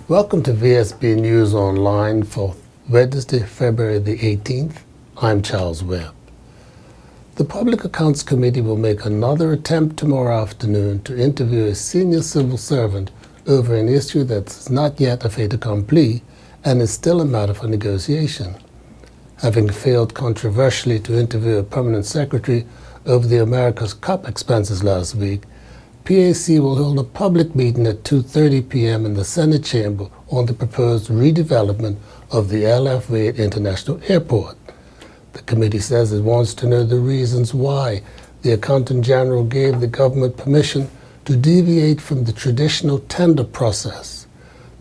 Welcome to Vsb News Online for Wednesday, February the 18th. I'm Charles Webb. The Public Accounts Committee will make another attempt tomorrow afternoon to interview a senior civil servant over an issue that's not yet a fait accompli and is still a matter for negotiation. Having failed controversially to interview a permanent secretary over the America's Cup expenses last week, PAC will hold a public meeting at 2:30 p.m. in the Senate chamber on the proposed redevelopment of the L.F. Wade International Airport. The committee says it wants to know the reasons why the Accountant General gave the government permission to deviate from the traditional tender process.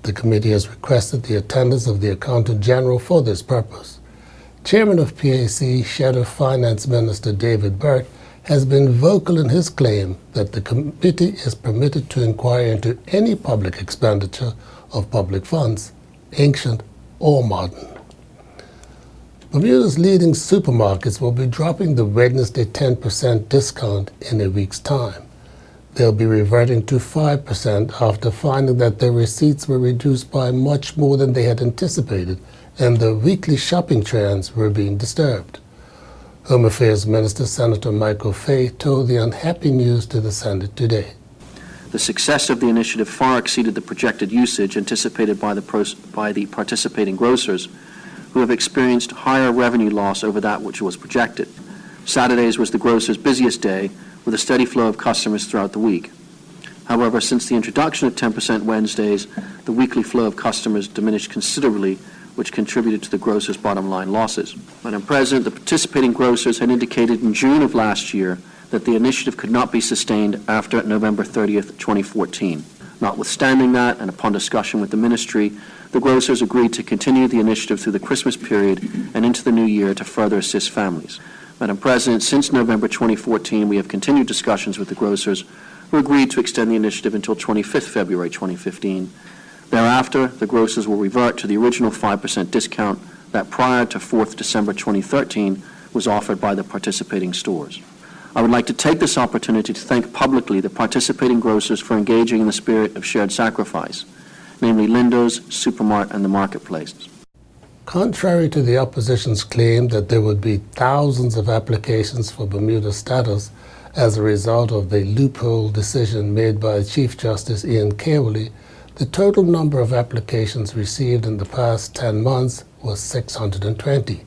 The committee has requested the attendance of the Accountant General for this purpose. Chairman of PAC, Shadow Finance Minister David Burt, has been vocal in his claim that the committee is permitted to inquire into any public expenditure of public funds, ancient or modern. Bermuda's leading supermarkets will be dropping the Wednesday 10% discount in a week's time. They'll be reverting to 5% after finding that their receipts were reduced by much more than they had anticipated and the weekly shopping trends were being disturbed. Home Affairs Minister Senator Michael Fay told the unhappy news to the Senate today. The success of the initiative far exceeded the projected usage anticipated by the participating grocers, who have experienced higher revenue loss over that which was projected. Saturdays was the grocers' busiest day, with a steady flow of customers throughout the week. However, since the introduction of 10% Wednesdays, the weekly flow of customers diminished considerably, which contributed to the grocers' bottom line losses. Madam President, the participating grocers had indicated in June of last year that the initiative could not be sustained after November 30th, 2014. Notwithstanding that, and upon discussion with the ministry, the grocers agreed to continue the initiative through the Christmas period and into the new year to further assist families. Madam President, since November 2014, we have continued discussions with the grocers, who agreed to extend the initiative until 25th February 2015. Thereafter, the grocers will revert to the original 5% discount that prior to 4th December 2013 was offered by the participating stores. I would like to take this opportunity to thank publicly the participating grocers for engaging in the spirit of shared sacrifice, namely Lindo's, Supermart, and the Marketplace. Contrary to the opposition's claim that there would be thousands of applications for Bermuda status as a result of the loophole decision made by Chief Justice Ian Cawley, the total number of applications received in the past 10 months was 620,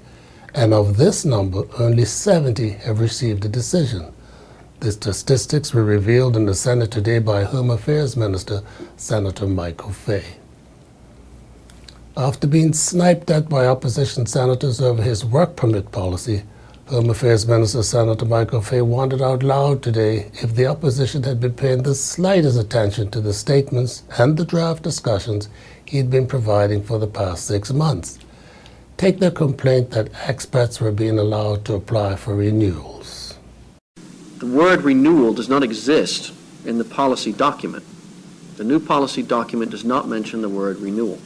and of this number, only 70 have received a decision. The statistics were revealed in the Senate today by Home Affairs Minister Senator Michael Fay. After being sniped at by opposition senators over his work permit policy, Home Affairs Minister Senator Michael Fay wondered out loud today if the opposition had been paying the slightest attention to the statements and the draft discussions he'd been providing for the past 6 months. Take their complaint that expats were being allowed to apply for renewals. The word renewal does not exist in the policy document. The new policy document does not mention the word renewal.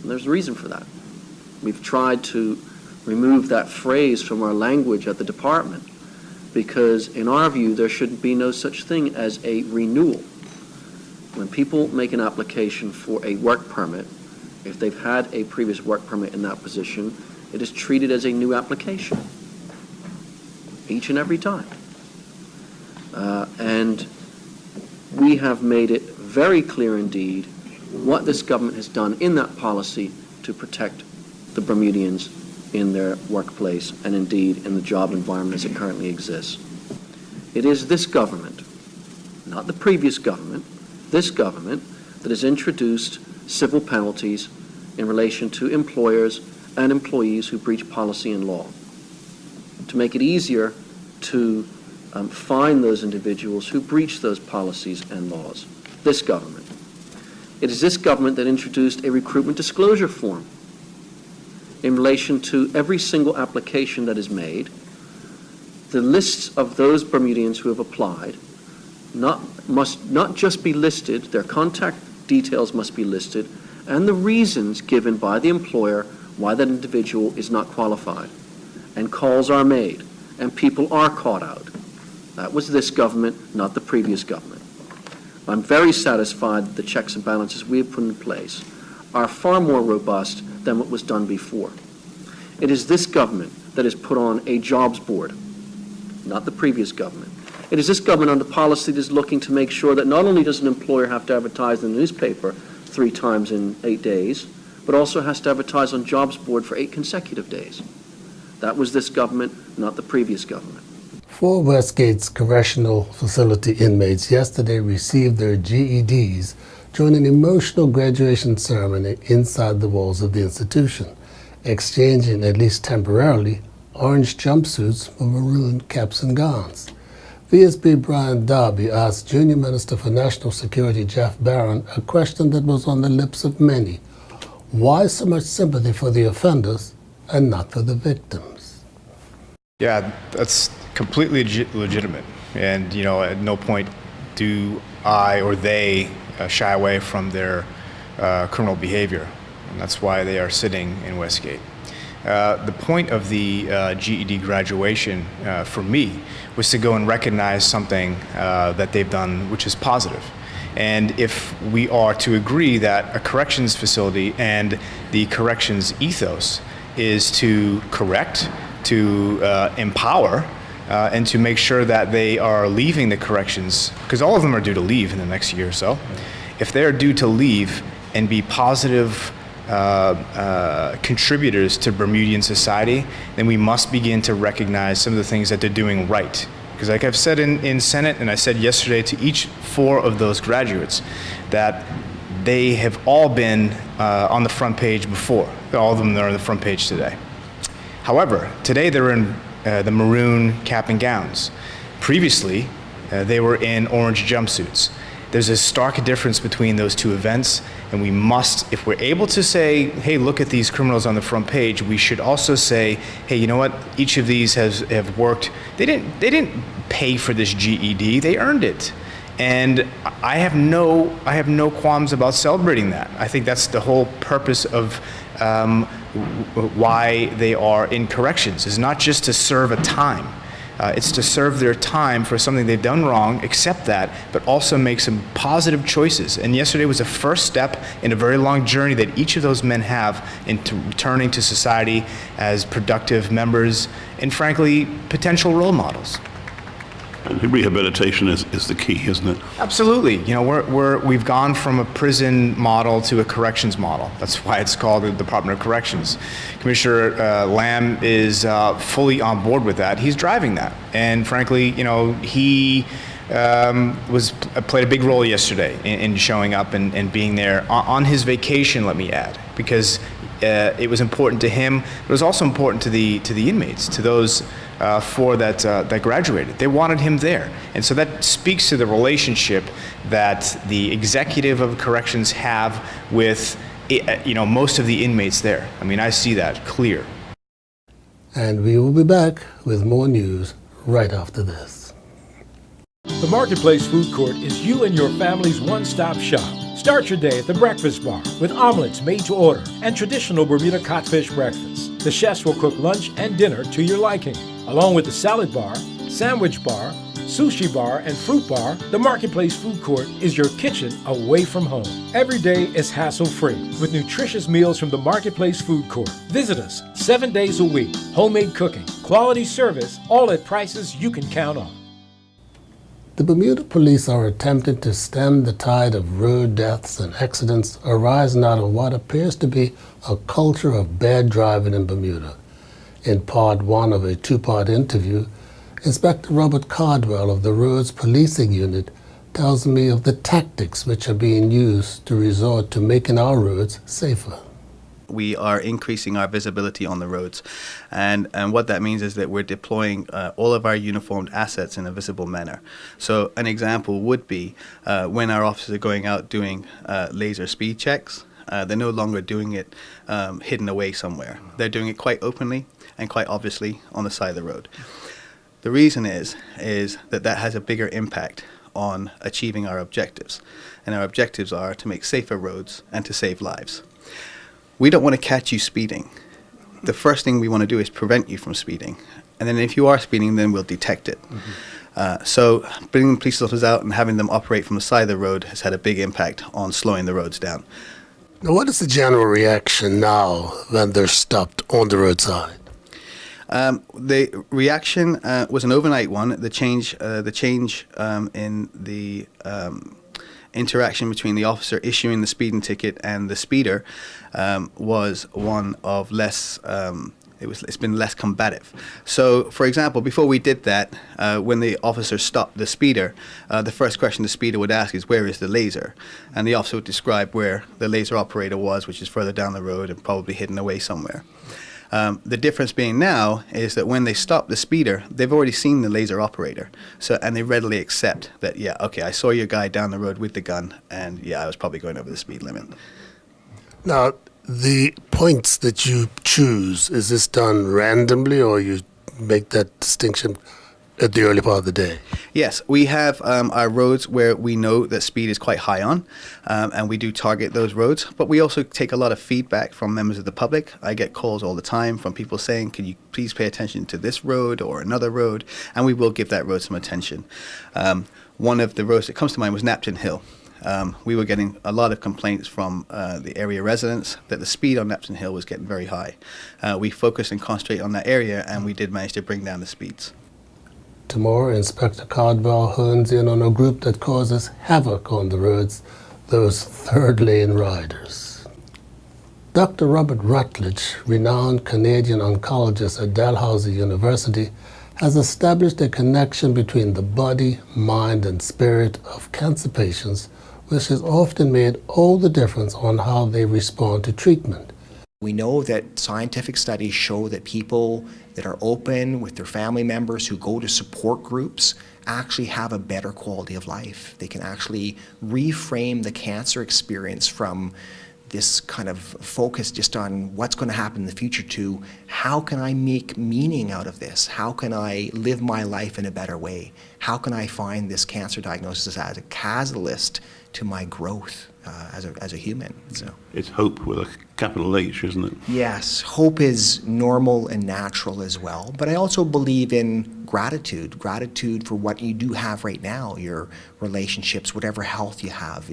And there's a reason for that. We've tried to remove that phrase from our language at the department because, in our view, there should be no such thing as a renewal. When people make an application for a work permit, if they've had a previous work permit in that position, it is treated as a new application each and every time. And we have made it very clear indeed what this government has done in that policy to protect the Bermudians in their workplace and indeed in the job environment as it currently exists. It is this government, not the previous government, this government that has introduced civil penalties in relation to employers and employees who breach policy and law to make it easier to fine those individuals who breach those policies and laws. This government. It is this government that introduced a recruitment disclosure form in relation to every single application that is made. The lists of those Bermudians who have applied must not just be listed, their contact details must be listed, and the reasons given by the employer why that individual is not qualified. And calls are made, and people are caught out. That was this government, not the previous government. I'm very satisfied that the checks and balances we have put in place are far more robust than what was done before. It is this government that has put on a jobs board, not the previous government. It is this government under policy that is looking to make sure that not only does an employer have to advertise in the newspaper 3 times in 8 days, but also has to advertise on jobs board for 8 consecutive days. That was this government, not the previous government. 4 Westgate's correctional facility inmates yesterday received their GEDs during an emotional graduation ceremony inside the walls of the institution, exchanging, at least temporarily, orange jumpsuits for maroon caps and gowns. Vsb Brian Darby asked Junior Minister for National Security Jeff Barron a question that was on the lips of many. Why so much sympathy for the offenders and not for the victims? Yeah, that's completely legitimate. And, at no point do I or they shy away from their criminal behavior. And that's why they are sitting in Westgate. The point of the GED graduation for me was to go and recognize something that they've done which is positive. And if we are to agree that a corrections facility and the corrections ethos is to correct, to empower, and to make sure that they are leaving the corrections, because all of them are due to leave in the next year or so. If they are due to leave and be positive contributors to Bermudian society, then we must begin to recognize some of the things that they're doing right. Because like I've said in Senate, and I said yesterday to each 4 of those graduates, that they have all been on the front page before. All of them are on the front page today. However, today they're in the maroon cap and gowns. Previously, they were in orange jumpsuits. There's a stark difference between those 2 events, and we must, if we're able to say, hey, look at these criminals on the front page, we should also say, hey, you know what? Each of these have worked. They didn't pay for this GED. They earned it. And I have no qualms about celebrating that. I think that's the whole purpose of why they are in corrections, is not just to serve a time. It's to serve their time for something they've done wrong, accept that, but also make some positive choices. And yesterday was the first step in a very long journey that each of those men have into returning to society as productive members and, frankly, potential role models. And rehabilitation is the key, isn't it? Absolutely. We've gone from a prison model to a corrections model. That's why it's called the Department of Corrections. Commissioner Lamb is fully on board with that. He's driving that. And frankly, he played a big role yesterday in showing up and being there on his vacation, let me add, because it was important to him. It was also important to the inmates, to those 4 that graduated. They wanted him there. And so that speaks to the relationship that the executive of corrections have with most of the inmates there. I mean, I see that clear. And we will be back with more news right after this. The Marketplace Food Court is you and your family's one-stop shop. Start your day at the Breakfast Bar with omelets made to order and traditional Bermuda codfish breakfast. The chefs will cook lunch and dinner to your liking. Along with the salad bar, sandwich bar, sushi bar, and fruit bar, the Marketplace Food Court is your kitchen away from home. Every day is hassle-free with nutritious meals from the Marketplace Food Court. Visit us 7 days a week. Homemade cooking, quality service, all at prices you can count on. The Bermuda police are attempting to stem the tide of road deaths and accidents arising out of what appears to be a culture of bad driving in Bermuda. In part 1 of a 2-part interview, Inspector Robert Cardwell of the Roads Policing Unit tells me of the tactics which are being used to resort to making our roads safer. We are increasing our visibility on the roads, and what that means is that we're deploying all of our uniformed assets in a visible manner. So an example would be when our officers are going out doing laser speed checks, they're no longer doing it hidden away somewhere. They're doing it quite openly and quite obviously on the side of the road. The reason is that has a bigger impact on achieving our objectives, and our objectives are to make safer roads and to save lives. We don't want to catch you speeding. The first thing we want to do is prevent you from speeding. And then if you are speeding, then we'll detect it. So bringing police officers out and having them operate from the side of the road has had a big impact on slowing the roads down. Now, what is the general reaction now when they're stopped on the roadside? The reaction was an overnight one. The change in the interaction between the officer issuing the speeding ticket and the speeder was one of less. It's been less combative. So, for example, before we did that, when the officer stopped the speeder, the first question the speeder would ask is, "Where is the laser?" And the officer would describe where the laser operator was, which is further down the road and probably hidden away somewhere. The difference being now is that when they stop the speeder, they've already seen the laser operator, and they readily accept that, yeah, okay, I saw your guy down the road with the gun, and yeah, I was probably going over the speed limit. Now, the points that you choose, is this done randomly, or you make that distinction at the early part of the day? Yes, we have our roads where we know that speed is quite high on, and we do target those roads, but we also take a lot of feedback from members of the public. I get calls all the time from people saying, "Can you please pay attention to this road or another road?" And we will give that road some attention. One of the roads that comes to mind was Napton Hill. We were getting a lot of complaints from the area residents that the speed on Napton Hill was getting very high. We focused and concentrated on that area, and we did manage to bring down the speeds. Tomorrow, Inspector Cardwell hones in on a group that causes havoc on the roads, those third-lane riders. Dr. Robert Rutledge, renowned Canadian oncologist at Dalhousie University, has established a connection between the body, mind, and spirit of cancer patients, which has often made all the difference on how they respond to treatment. We know that scientific studies show that people that are open with their family members who go to support groups actually have a better quality of life. They can actually reframe the cancer experience from this kind of focus just on what's going to happen in the future to how can I make meaning out of this? How can I live my life in a better way? How can I find this cancer diagnosis as a catalyst to my growth as a human? So It's hope with a capital H, isn't it? yes, hope is normal and natural as well, but I also believe in gratitude for what you do have right now, your relationships, whatever health you have,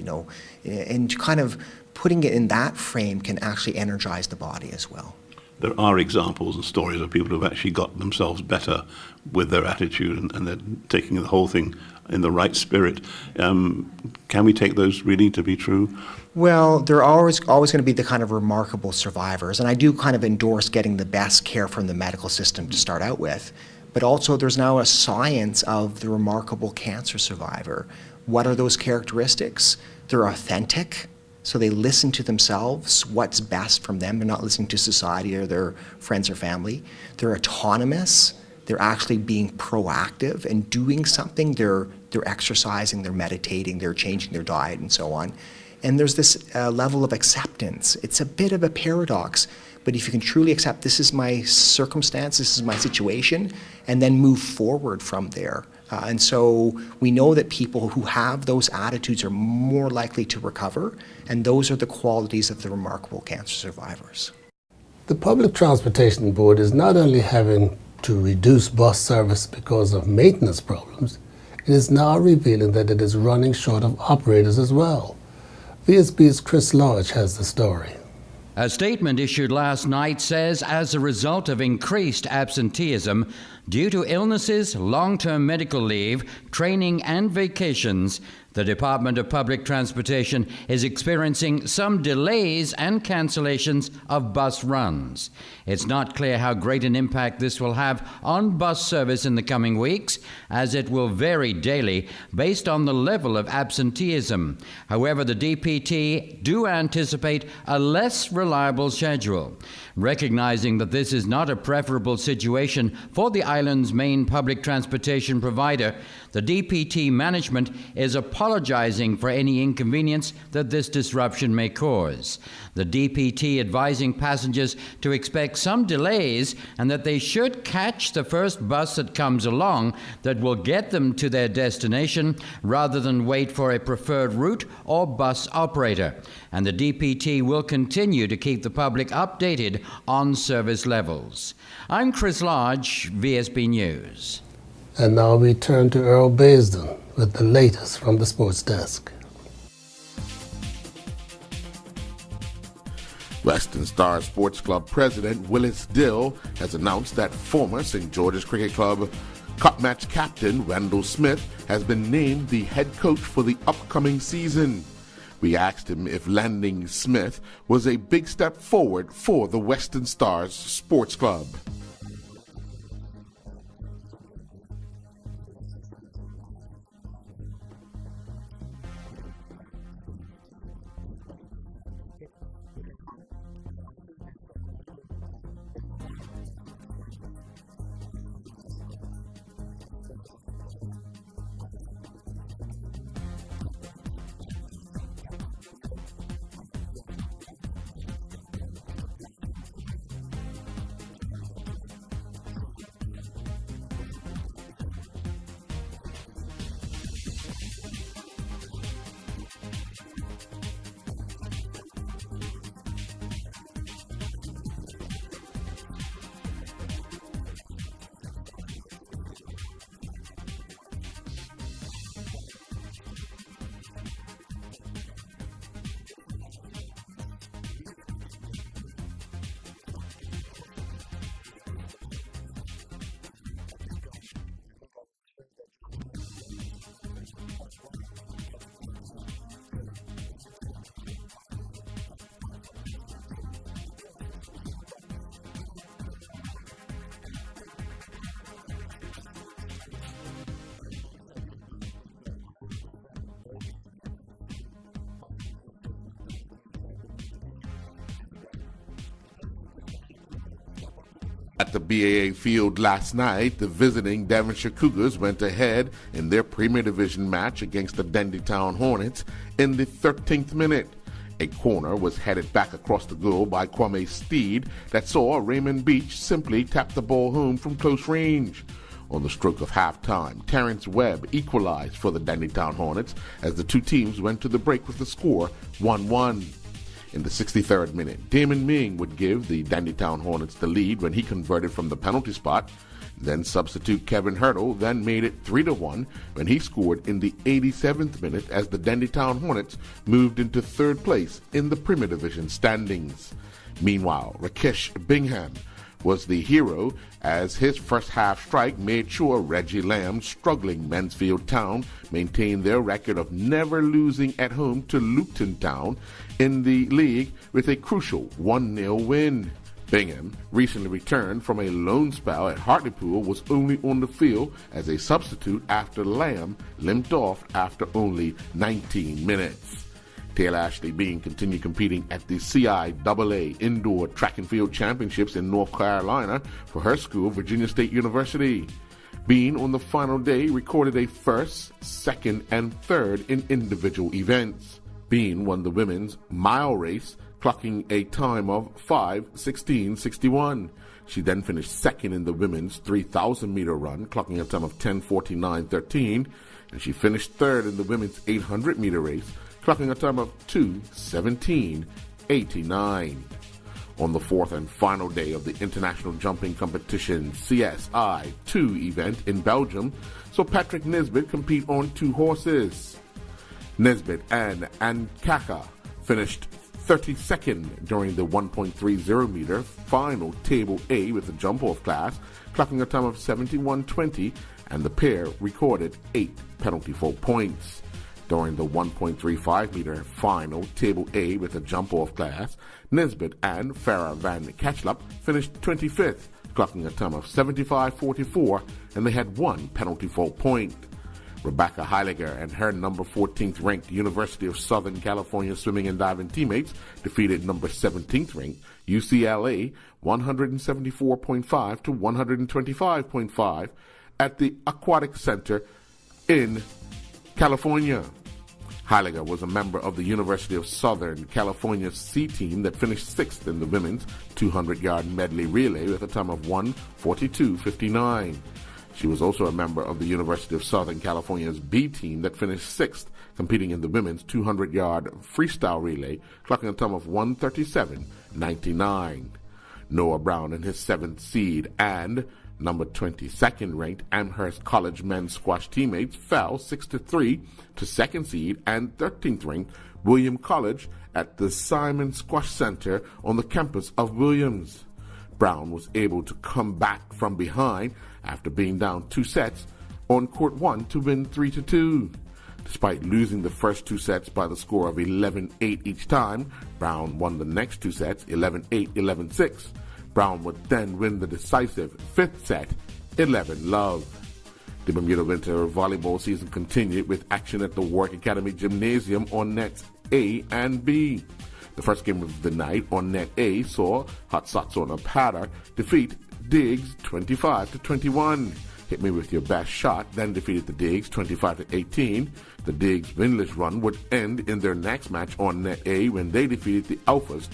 and kind of putting it in that frame can actually energize the body as well. There are examples and stories of people who have actually got themselves better with their attitude and they're taking the whole thing in the right spirit. Can we take those really to be true? Well, there are always going to be the kind of remarkable survivors, and I do kind of endorse getting the best care from the medical system to start out with, but also there's now a science of the remarkable cancer survivor. What are those characteristics? They're authentic. So they listen to themselves, what's best from them. They're not listening to society or their friends or family. They're autonomous. They're actually being proactive and doing something. They're exercising, they're meditating, they're changing their diet and so on. And there's this level of acceptance. It's a bit of a paradox, but if you can truly accept this is my circumstance, this is my situation, and then move forward from there. And so we know that people who have those attitudes are more likely to recover, and those are the qualities of the remarkable cancer survivors. The Public Transportation Board is not only having to reduce bus service because of maintenance problems, it is now revealing that it is running short of operators as well. Vsb's Chris Lodge has the story. A statement issued last night says as a result of increased absenteeism due to illnesses, long-term medical leave, training and vacations, the Department of Public Transportation is experiencing some delays and cancellations of bus runs. It's not clear how great an impact this will have on bus service in the coming weeks, as it will vary daily based on the level of absenteeism. However, the DPT do anticipate a less reliable schedule. Recognizing that this is not a preferable situation for the island's main public transportation provider, the DPT management is apologizing for any inconvenience that this disruption may cause. The DPT advising passengers to expect some delays and that they should catch the first bus that comes along that will get them to their destination rather than wait for a preferred route or bus operator. And the DPT will continue to keep the public updated on service levels. I'm Chris Lodge, VSB News. And now we turn to Earl Baisden with the latest from the sports desk. Western Star Sports Club President Willis Dill has announced that former St. George's Cricket Club Cup match captain Wendell Smith has been named the head coach for the upcoming season. We asked him if landing Smith was a big step forward for the Western Stars Sports Club. At the BAA field last night, the visiting Devonshire Cougars went ahead in their Premier Division match against the Dendytown Hornets in the 13th minute. A corner was headed back across the goal by Kwame Steed that saw Raymond Beach simply tap the ball home from close range. On the stroke of halftime, Terrence Webb equalized for the Dendytown Hornets as the two teams went to the break with the score 1-1. In the 63rd minute, Damon Ming would give the Dendytown Hornets the lead when he converted from the penalty spot. Then substitute Kevin Hurdle then made it 3-1 when he scored in the 87th minute as the Dendytown Hornets moved into third place in the Premier Division standings. Meanwhile, Rakesh Bingham was the hero as his first half strike made sure Reggie Lamb's struggling Mansfield Town maintained their record of never losing at home to Luton Town in the league with a crucial 1-0 win. Bingham, recently returned from a loan spell at Hartlepool, was only on the field as a substitute after Lamb limped off after only 19 minutes. Taylor Ashley Bean continued competing at the CIAA Indoor Track and Field Championships in North Carolina for her school, Virginia State University. Bean, on the final day, recorded a first, second, and third in individual events. Bean won the women's mile race, clocking a time of 5:16:61. She then finished second in the women's 3,000-meter run, clocking a time of 10:49:13, and she finished third in the women's 800-meter race, clocking a time of 2:17:89. On the fourth and final day of the International Jumping Competition CSI 2 event in Belgium, saw Patrick Nisbet compete on two horses. Nisbet and Ankaka finished 32nd during the 1.30 meter final Table A with the jump-off class, clocking a time of 71:20, and the pair recorded 8 penalty fault points. During the 1.35 meter final Table A with the jump-off class, Nisbet and Farah Van Ketchlup finished 25th, clocking a time of 75:44, and they had 1 penalty fault point. Rebecca Heiliger and her number 14th ranked University of Southern California swimming and diving teammates defeated number 17th ranked UCLA 174.5 to 125.5 at the Aquatic Center in California. Heiliger was a member of the University of Southern California C team that finished 6th in the women's 200-yard medley relay with a time of 1:42:59. She was also a member of the University of Southern California's B team that finished 6th, competing in the women's 200-yard freestyle relay, clocking a time of 1:37:99. Noah Brown in his 7th seed and Number 22nd ranked Amherst College men's squash teammates fell 6-3 to second seed and 13th ranked William College at the Simon Squash Center on the campus of Williams. Brown was able to come back from behind after being down 2 sets on court 1 to win 3-2. Despite losing the first 2 sets by the score of 11-8 each time, Brown won the next 2 sets 11-8, 11-6. Brown would then win the decisive 5th set 11-love. The Bermuda winter volleyball season continued with action at the Warwick Academy Gymnasium on nets A and B. The first game of the night on net A saw Hot Sots on a Patter defeat Diggs 25-21. Hit Me With Your Best Shot then defeated the Diggs 25-18. The Diggs winless run would end in their next match on net A when they defeated the Alphas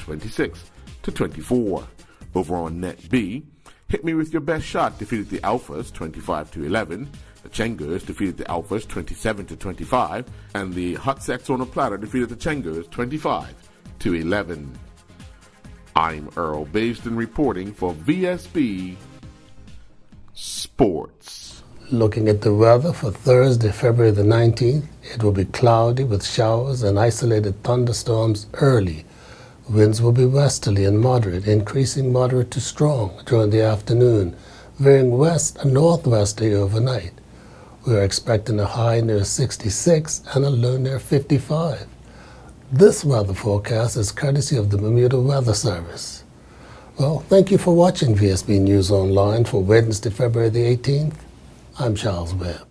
26-24. Over on net B, Hit Me With Your Best Shot defeated the Alphas 25-11. The Chengers defeated the Alphas 27-25, and the Hot Sex on a Platter defeated the Chengers 25-11. I'm Earl Basden reporting for VSB Sports. Looking at the weather for Thursday, February the 19th, it will be cloudy with showers and isolated thunderstorms early. Winds will be westerly and moderate, increasing moderate to strong during the afternoon, veering west and northwesterly overnight. We are expecting a high near 66 and a low near 55. This weather forecast is courtesy of the Bermuda Weather Service. Well, thank you for watching VSB News Online for Wednesday, February the 18th. I'm Charles Webb.